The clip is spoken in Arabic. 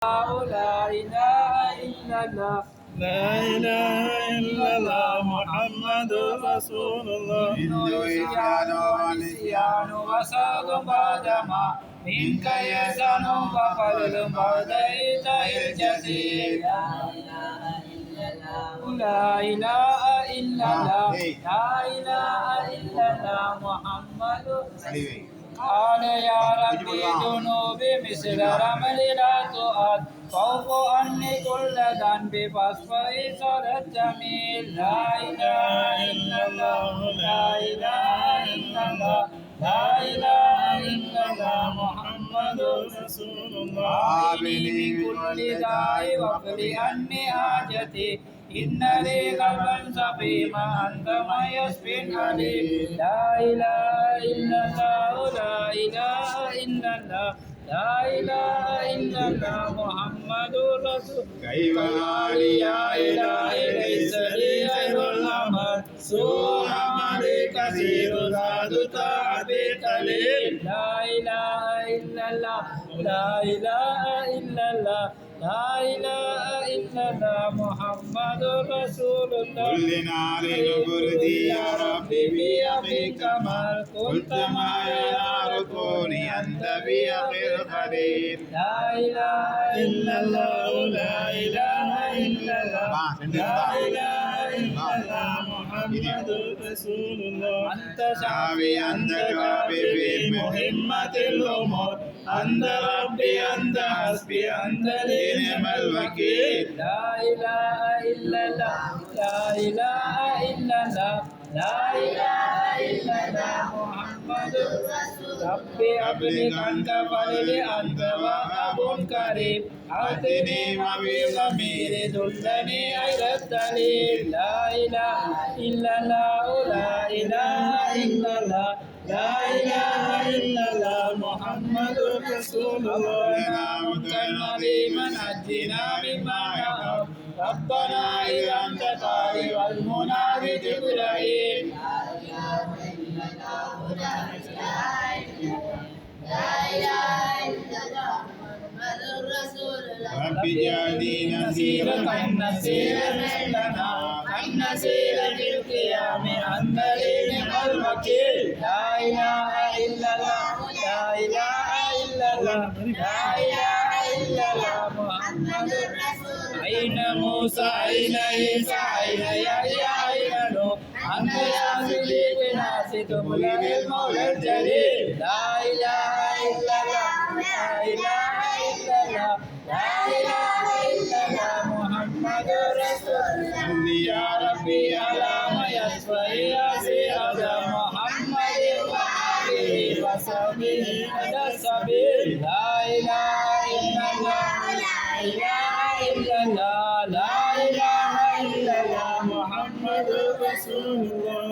لا إله إلا الله لا إله إلا الله محمد رسول الله نسيان ونسيان وساد بعدما منك يسان وقلل بعديت الجزيل لا إله إلا الله لا إله إلا الله محمد قال يا ربي ذنوبي مثل رمل لا تؤد فوق عني كل ذنب فاصفحي صار الجميل لا إله إلا الله لا إله إلا الله لا إله إلا الله محمد رسول الله عافني من كل داء واقض عني حاجتي إن لي قلبا سقيما أنت من يشفي العليم لا إله إلا الله لا إله إلا الله لا إله إلا الله محمد رسول كيف حالي يا إلهي ليس لي غير الأمل سوء عملي كثير زاد تعبي قليل لا إله إلا الله لا إله إلا الله لا إله إلا الله محمد رسول الله كل نار بردي يا ربي بيقي كمال قلت ما يا كوني أنت بيقي الخليل لا إله إلا الله لا إله إلا الله لا إله إلا الله محمد رسول الله أنت شعبي أنت كافي في مهمة الأمور أنت ربي أنت حسبي أنت لي نعم الوكيل لا إله إلا الله لا إله إلا الله لا إله إلا الله محمد ربي أبلغ أنت فضلي أنت وهب كريم أعطني ما في ضميري دلني إلى الدليل لا إله إلا الله لا إله إلا الله لا إله إلا الله محمد رسول الله مكرم بمن أجنا مما يخاف ربنا إذا أنت طالب المنادي جبرائيل رب اجعلني نذيرا نسير لنا النسير في القيام أنت لي نعم الوكيل لا إله إلا الله لا إله إلا الله لا إله إلا الله محمد أين موسى أين عيسى أين يحيى أين نوح أنت يا صديق ناصت مولى المولى الجليل لا إله إلا الله لا إله إلا الله لا إله إلا الله محمد رسول الله صل يا ربي على ما يشفع سيدنا محمد وآله وصحبه على السبيل لا إله إلا الله لا إله إلا الله لا إله إلا الله محمد رسول الله